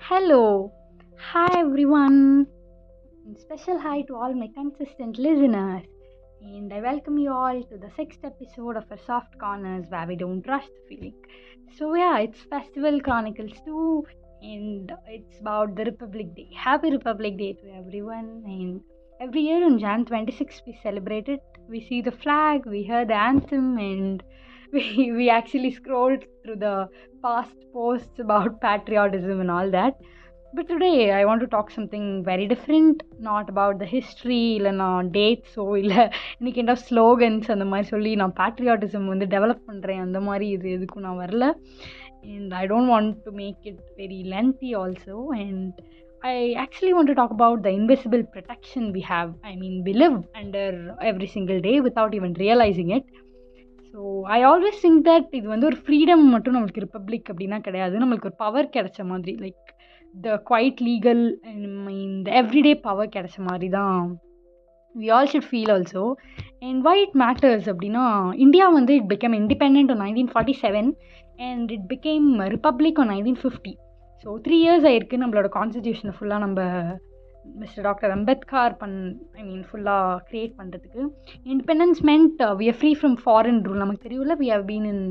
Hello. Hi everyone. And special hi to all my consistent listeners. And I welcome you all to the sixth episode of our Soft Corners where we don't rush the feeling. So yeah, it's Festival Chronicles 2 and it's about the Republic Day. Happy Republic Day to everyone. And every year on Jan 26th we celebrate it. We see the flag, we hear the anthem and we actually scroll through the past posts about patriotism and all that. But today I want to talk something very different, not about the history இல்லைனா டேட்ஸோ இல்லை any kind of slogans அந்த மாதிரி சொல்லி நான் patriotism வந்து develop பண்ணுறேன் அந்த மாதிரி எதுக்கும் நான் வரல. And I don't want to make it very lengthy also. And I actually want to talk about the invisible protection we have. I mean, we live under every single day without even realizing it. So I always think that இது வந்து ஒரு freedom மட்டும் நம்மளுக்கு republic அப்படின்னா கிடையாது, நம்மளுக்கு ஒரு power கிடைச்ச மாதிரி, லைக் த குவைட் லீகல் இந்த எவ்ரிடே பவர் கிடைச்ச மாதிரி தான் we all should feel also. And why it matters அப்படின்னா, இந்தியா வந்து it became independent on 1947 and it became republic on 1950. So 3 years ஆயிருக்கு நம்மளோட கான்ஸ்டிடியூஷனை ஃபுல்லாக நம்ம மிஸ்டர் டாக்டர் அம்பேத்கர் ஃபுல்லாக க்ரியேட் பண்ணுறதுக்கு. Independence meant we are free from foreign rule. நமக்கு தெரியல, we have been in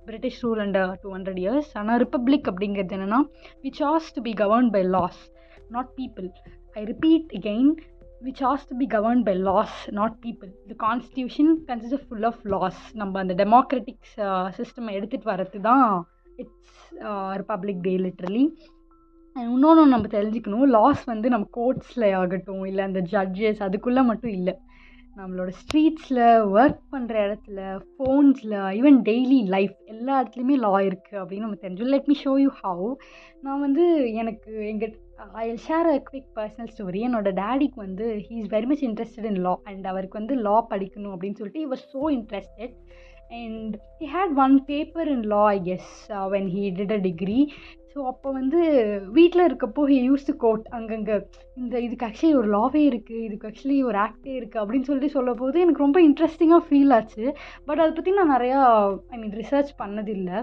British rule under 200 years. ஆனால் ரிப்பப்ளிக் அப்படிங்கிறது என்னென்னா, we choose to be governed by laws not people. I repeat again, we choose to be governed by laws not people. The constitution consist full of laws. நம்ம அந்த democratic system எடுத்துகிட்டு வரது தான் it's republic day literally. இன்னொன்று நம்ம தெரிஞ்சுக்கணும், loss வந்து நம்ம கோர்ட்ஸில் ஆகட்டும் இல்லை அந்த ஜட்ஜஸ் அதுக்குள்ளே மட்டும் இல்லை, நம்மளோட ஸ்ட்ரீட்ஸில், ஒர்க் பண்ணுற இடத்துல, ஃபோன்ஸில், ஈவன் டெய்லி லைஃப் எல்லா இடத்துலையுமே லா இருக்குது அப்படின்னு நம்ம தெரிஞ்சோம். Let me show you how. நான் வந்து எனக்கு I share a quick personal story. என்னோட டேடிக்கு வந்து he is very much interested in law and அவருக்கு வந்து லா படிக்கணும் அப்படின்னு சொல்லிட்டு he was so interested. And he had one paper in law, I guess, when he did a degree. So அப்போ வந்து வீட்டில் இருக்கப்போ he used to quote அங்கங்கே, இதுக்கு ஆக்சுவலி ஒரு லாவே இருக்குது, இதுக்கு ஆக்சுவலி ஒரு ஆக்டே இருக்குது அப்படின்னு சொல்லிட்டு சொல்ல போது எனக்கு ரொம்ப இன்ட்ரெஸ்டிங்காக ஃபீல் ஆச்சு. பட் அதை பற்றி நான் நிறையா ரிசர்ச் பண்ணதில்லை.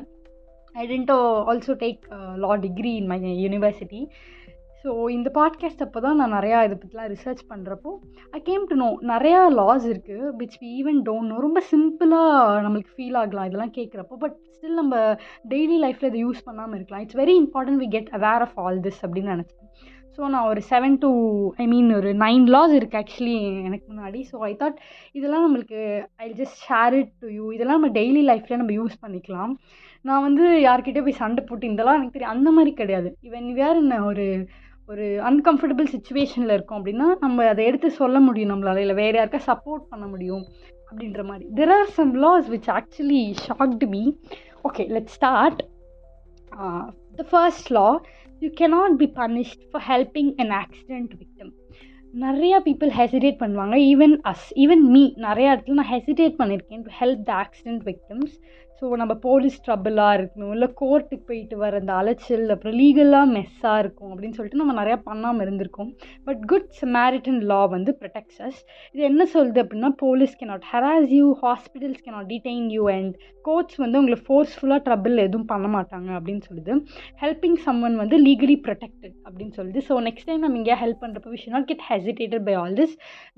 I didn't also take law degree in my university. So இந்த பாட்காஸ்ட் அப்போ தான் நான் நிறையா இதை பற்றிலாம் ரிசர்ச் பண்ணுறப்போ ஐ கேம் டு நோ நிறையா லாஸ் இருக்குது which we even don't know. ரொம்ப சிம்பிளாக நம்மளுக்கு ஃபீல் ஆகலாம் இதெல்லாம் கேட்குறப்போ, பட் ஸ்டில் நம்ம டெய்லி லைஃப்பில் இதை யூஸ் பண்ணாமல் இருக்கலாம். It's very important we get aware of all this அப்படின்னு நினச்சேன். ஸோ நான் ஒரு 7 to ஒரு 9 laws இருக்குது ஆக்சுவலி எனக்கு முன்னாடி. ஸோ ஐ தாட் இதெல்லாம் நம்மளுக்கு I just share it to you. இதெல்லாம் நம்ம டெய்லி லைஃப்பில் நம்ம யூஸ் பண்ணிக்கலாம். நான் வந்து யார்கிட்டே போய் சண்டை போட்டு இதெல்லாம் எனக்கு தெரியும் அந்த மாதிரி கிடையாது. ஈவன் வேறு என்ன ஒரு அன்கம்ஃபர்டபுள் சுச்சுவேஷனில் இருக்கோம் அப்படின்னா நம்ம அதை எடுத்து சொல்ல முடியும் நம்மளால், இல்லை வேறு யாருக்கா சப்போர்ட் பண்ண முடியும் அப்படின்ற மாதிரி. There are some laws which actually shocked me. Okay, let's start. The first law, you cannot be punished for helping an accident victim. நிறையா பீப்புள் ஹெசிடேட் பண்ணுவாங்க, ஈவன் மீ நிறையா இடத்துல நான் ஹெசிடேட் பண்ணியிருக்கேன் to help the accident victims. So நம்ம police ட்ரபிளாக இருக்கணும், இல்லை கோர்ட்டுக்கு போயிட்டு வர அந்த அலைச்சல், அப்புறம் லீகலாக மெஸ்ஸாக இருக்கும் அப்படின்னு சொல்லிட்டு நம்ம நிறையா பண்ணாமல் இருந்திருக்கோம். பட் குட் சமாரிட்டன் லா வந்து ப்ரொடெக்ட்ஸ் அஸ். இது என்ன சொல்லுது அப்படின்னா, police cannot harass you, hospitals cannot detain you and courts வந்து உங்களை ஃபோர்ஸ்ஃபுல்லாக ட்ரபிள் எதுவும் பண்ண மாட்டாங்க அப்படின்னு சொல்லுது. ஹெல்பிங் சம்மன் வந்து லீகலி ப்ரொடெக்டட் அப்படின்னு சொல்லுது. ஸோ நெக்ஸ்ட் டைம் நம்ம இங்கே ஹெல்ப் பண்ணுறப்போ we should not get hesitated by all this.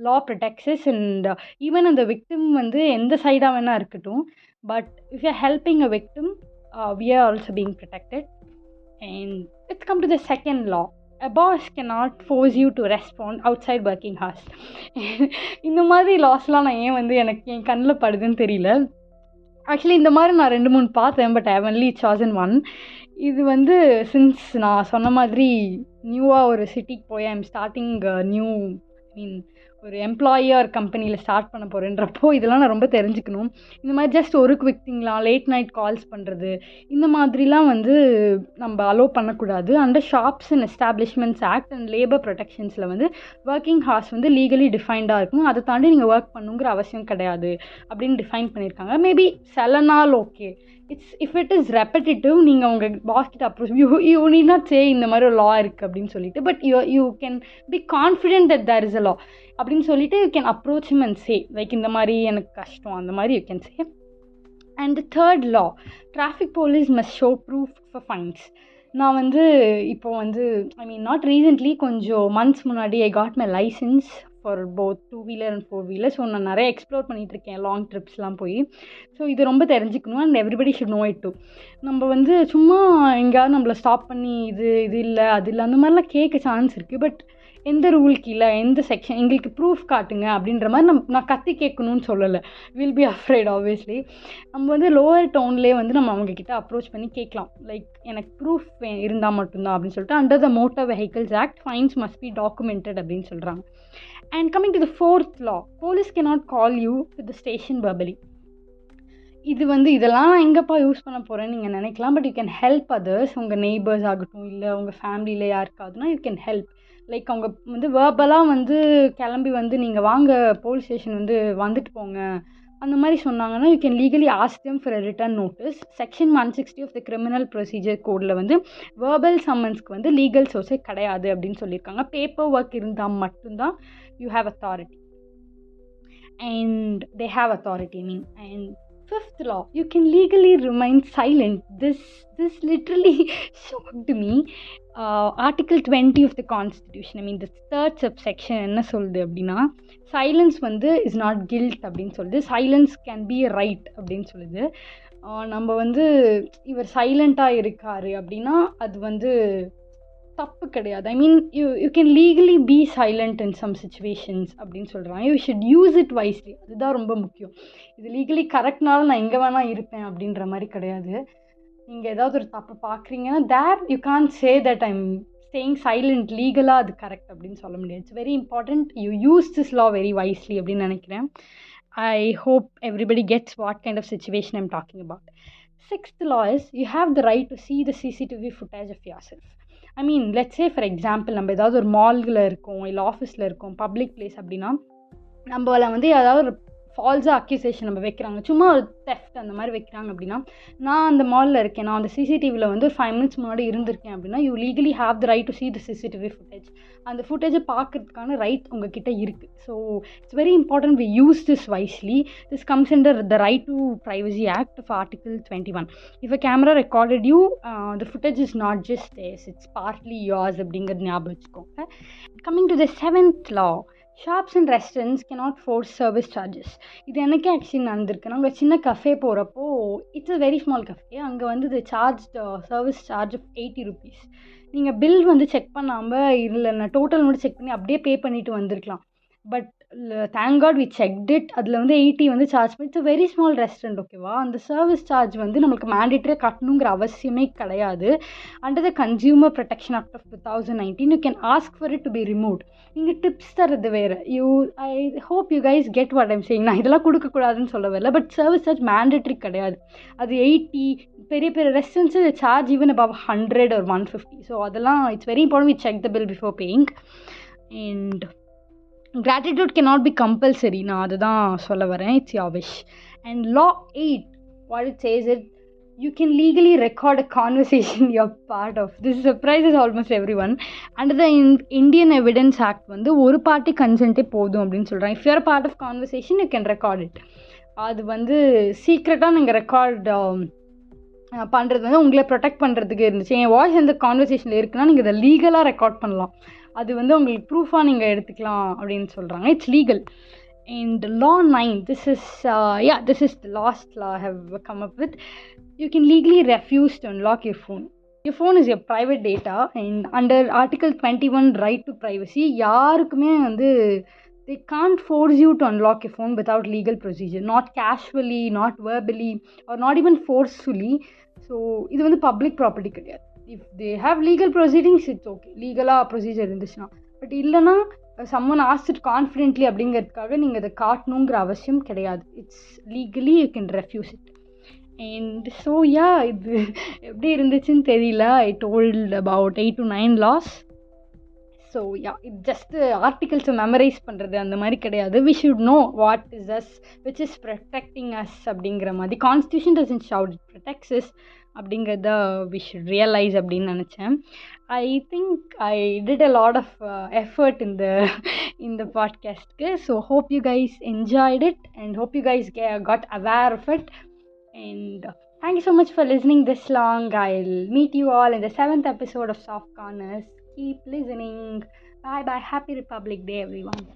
Law protects us. And even அந்த விக்டிம் வந்து எந்த சைடாக வேணால் இருக்கட்டும், but if you're helping a victim, we are also being protected. And let's come to the second law. A boss cannot force you to respond outside working hours. இந்த மாதிரி லாஸ்லாம் நான் ஏன் வந்து எனக்கு என் கண்ணில் படுதுன்னு தெரியல. ஆக்சுவலி இந்த மாதிரி நான் 2-3 பார்த்தேன், but I have only chosen one. இது வந்து சின்ஸ் நான் சொன்ன மாதிரி நியூவாக ஒரு சிட்டிக்கு போய் ஐம் ஸ்டார்டிங் நியூ ஒரு எம்ப்ளாயி கம்பெனியில் ஸ்டார்ட் பண்ண போகிறேன்றப்போ இதெல்லாம் நான் ரொம்ப தெரிஞ்சுக்கணும். இந்த மாதிரி ஜஸ்ட் ஒரு குவிக் திங்லாம், லேட் நைட் கால்ஸ் பண்ணுறது, இந்த மாதிரிலாம் வந்து நம்ம அலோவ் பண்ணக்கூடாது. Under shops and establishments act and labour ப்ரொடெக்ஷன்ஸில் வந்து ஒர்க்கிங் ஹார்ஸ் வந்து லீகலி டிஃபைன்டாக இருக்கும். அதை தாண்டி நீங்கள் ஒர்க் பண்ணுங்கிற அவசியம் கிடையாது அப்படின்னு டிஃபைன் பண்ணியிருக்காங்க. மேபி சில நாள் okay, if it is repetitive, நீங்கள் உங்கள் பாஸ் கிட்ட approach you need not say இந்த மாதிரி ஒரு லா இருக்குது அப்படின்னு சொல்லிட்டு, but you can be confident that there is a law அப்படின்னு சொல்லிட்டு you can approach him and say like இந்த மாதிரி எனக்கு கஷ்டம், அந்த மாதிரி you can say. And the third law, traffic police must show proof for fines. நான் வந்து இப்போ வந்து நாட் ரீசெண்ட்லி, கொஞ்சம் மந்த்ஸ் முன்னாடி I got my license for both two wheeler and four wheeler. So நான் நிறைய எக்ஸ்ப்ளோர் பண்ணிகிட்ருக்கேன், லாங் ட்ரிப்ஸ்லாம் போய். ஸோ இது ரொம்ப தெரிஞ்சுக்கணும் and everybody should know it too. நம்ம வந்து சும்மா எங்கேயாவது நம்மளை ஸ்டாப் பண்ணி இது இல்லை அது இல்லை அந்த மாதிரிலாம் கேட்க சான்ஸ் இருக்குது. பட் எந்த ரூலுக்கு இல்லை, எந்த செக்ஷன், எங்களுக்கு ப்ரூஃப் காட்டுங்க அப்படின்ற மாதிரி நான் கத்தி கேட்கணும்னு சொல்லலை. Will be afraid obviously. நம்ம வந்து லோவர் டவுன்லேயே வந்து நம்ம அவங்கக்கிட்ட அப்ரோச் பண்ணி கேட்கலாம், லைக் எனக்கு ப்ரூஃப் இருந்தால் மட்டும்தான் அப்படின்னு சொல்லிட்டு. Under the motor vehicles act fines must be documented அப்படின்னு சொல்கிறாங்க. And coming to the 4th law, police cannot call you to the station verbally. இது வந்து இதெல்லாம் நான் எங்கேப்பா யூஸ் பண்ண போகிறேன்னு நீங்கள் நினைக்கலாம். But you can help others, உங்கள் நெய்பர்ஸ் ஆகட்டும், இல்லை உங்கள் ஃபேமிலியில் யாருக்காதுன்னா யூ கேன் ஹெல்ப். லைக் அவங்க வந்து வேர்பலாக வந்து கிளம்பி வந்து நீங்கள் வாங்க போலீஸ் ஸ்டேஷன் வந்து வந்துட்டு போங்க அந்த மாதிரி சொன்னாங்கன்னா, you can legally ask them for a written notice. Section 160 of the criminal procedure கோடில் வந்து வேர்பல் சம்மன்ஸ்க்கு வந்து லீகல் சோர்ஸே கிடையாது அப்படின்னு சொல்லியிருக்காங்க. பேப்பர் ஒர்க் இருந்தால் மட்டும்தான் you have authority and they have authority. And 5th law, you can legally remain silent. This literally shocked me. Article 20 of the Constitution, the 3rd subsection என்ன சொல்லுது அப்படின்னா, சைலன்ஸ் வந்து இஸ் நாட் கில்ட் அப்படின்னு சொல்லுது. Silence can be a right அப்படின்னு சொல்லுது. நம்ம வந்து இவர் சைலண்ட்டாக இருக்காரு அப்படின்னா அது வந்து தப்பு கிடையாது. You can legally be silent in some situations அப்படின்னு சொல்கிறாங்க. You should use it wisely. அதுதான் ரொம்ப முக்கியம். இது லீகலி கரெக்ட்னால நான் எங்கே வேணால் இருப்பேன் அப்படின்ற மாதிரி கிடையாது. நீங்கள் ஏதாவது ஒரு தப்பு பார்க்குறீங்கன்னா there you can't say that I'm staying silent. லீகலாக அது கரெக்ட் அப்படின்னு சொல்ல முடியாது. It's very important you use this law very wisely அப்படின்னு நினைக்கிறேன். I hope everybody gets what kind of situation I'm talking about. 6th law is you have the right to see the CCTV footage of yourself. Let's say for example, நம்ம ஏதாவது ஒரு மால்கில் இருக்கோம், இல்லை ஆஃபீஸில் இருக்கோம், public place அப்படின்னா நம்மளை வந்து ஏதாவது ஒரு ஃபால்ஸாக அக்யூசேஷன் நம்ம வைக்கிறாங்க, சும்மா ஒரு தெஃப்ட் அந்த மாதிரி வைக்கிறாங்க அப்படின்னா, நான் அந்த மாலில் இருக்கேன், நான் அந்த சிசிடிவியில் வந்து 5 minutes முன்னாடி இருந்திருக்கேன் அப்படின்னா, you legally have the right to see the CCTV footage. அந்த ஃபுட்டேஜை பார்க்கறதுக்கான ரைட் உங்ககிட்ட இருக்குது. So it's very important we use this wisely. This comes under the right to privacy act of Article 21. If a camera recorded you, the footage is not just theirs, it's partly yours அப்படிங்கிறது ஞாபகம் வச்சுக்கோங்க. Coming to the 7th law, shops and restaurants cannot force service charges. இது எனக்கே actually நடந்திருக்கு. நாங்கள் சின்ன cafe போகிறப்போ, it's a very small cafe, அங்கே வந்து இது சர்வீஸ் சார்ஜ் ஆஃப் 80 rupees. நீங்கள் பில் வந்து செக் பண்ணாமல் இல்லை, நான் டோட்டல் மட்டும் செக் பண்ணி அப்படியே பே பண்ணிவிட்டு வந்திருக்கலாம். But thank God we checked it. அதில் வந்து 80 வந்து சார்ஜ் பண்ணி. இட்ஸ் வெரி ஸ்மால் ரெஸ்டாரண்ட், ஓகேவா. அந்த சர்வீஸ் சார்ஜ் வந்து நம்மளுக்கு மேண்டேட்டரியாக கட்டணுங்கிற அவசியமே கிடையாது. Under the consumer protection act of 2019 you can ask for it to be removed. நீங்கள் டிப்ஸ் தரது வேறு. I hope you guys get what I'm saying. நான் இதெல்லாம் கொடுக்கக்கூடாதுன்னு சொல்ல வரல, பட் சர்வீஸ் சார்ஜ் மேண்டேட்டரி கிடையாது. அது 80, பெரிய பெரிய restaurants charge even above 100 or 150. So அதெல்லாம் it's very important we check the bill before paying. And gratitude cannot be compulsory. நான் அதுதான் சொல்ல வரேன். It's your wish. And law 8, what it says is you can legally record a conversation you're part of. This surprises almost everyone. Under the Indian Evidence Act வந்து ஒரு party கன்சென்ட்டே போதும் அப்படின்னு சொல்கிறாங்க. If you're a part of conversation you can record it. அது வந்து சீக்ரெட்டாக நீங்கள் record பண்ணுறது வந்து உங்களை ப்ரொடெக்ட் பண்ணுறதுக்கு இருந்துச்சு. என் வாய்ஸ் எந்த கான்வர்சேஷனில் இருக்குன்னா நீங்கள் இதை லீகலாக ரெக்கார்ட் பண்ணலாம். அது வந்து உங்களுக்கு ப்ரூஃபாக நீங்கள் எடுத்துக்கலாம் அப்படின்னு சொல்கிறாங்க. It's legal. And law 9, this is the last law I have come up with. You can legally refuse to unlock your phone. Your phone is your private data, and under Article 21 right to privacy, யாருக்குமே வந்து they can't force you to unlock your phone without legal procedure, not casually, not verbally, or not even forcefully. So இது வந்து public property கிடையாது. If they have legal proceedings, it's okay. லீகலாக procedure இருந்துச்சுன்னா. But இல்லைனா someone asked it confidently அப்படிங்கிறதுக்காக நீங்கள் அதை காட்டணுங்கிற அவசியம் கிடையாது. It's legally you can refuse it. And so இது எப்படி இருந்துச்சுன்னு தெரியல. I told about 8 to 9 laws. So இது ஜஸ்ட் ஆர்டிகல்ஸை மெமரைஸ் பண்ணுறது அந்த மாதிரி கிடையாது. We should know what is us which is protecting us அப்படிங்கிற மாதிரி. Constitution doesn't shout it protects us அப்படிங்கிறத வி ஷுட் ரியலைஸ் அப்படின்னு நினச்சேன். I think I did a lot of effort இந்த பாட்காஸ்ட்க்கு. So hope you guys enjoyed it and hope you guys got aware of it. And Thank you so much for listening this long. I'll meet you all in the 7th episode of Soft Corners. Keep listening. Bye bye. Happy Republic Day, everyone.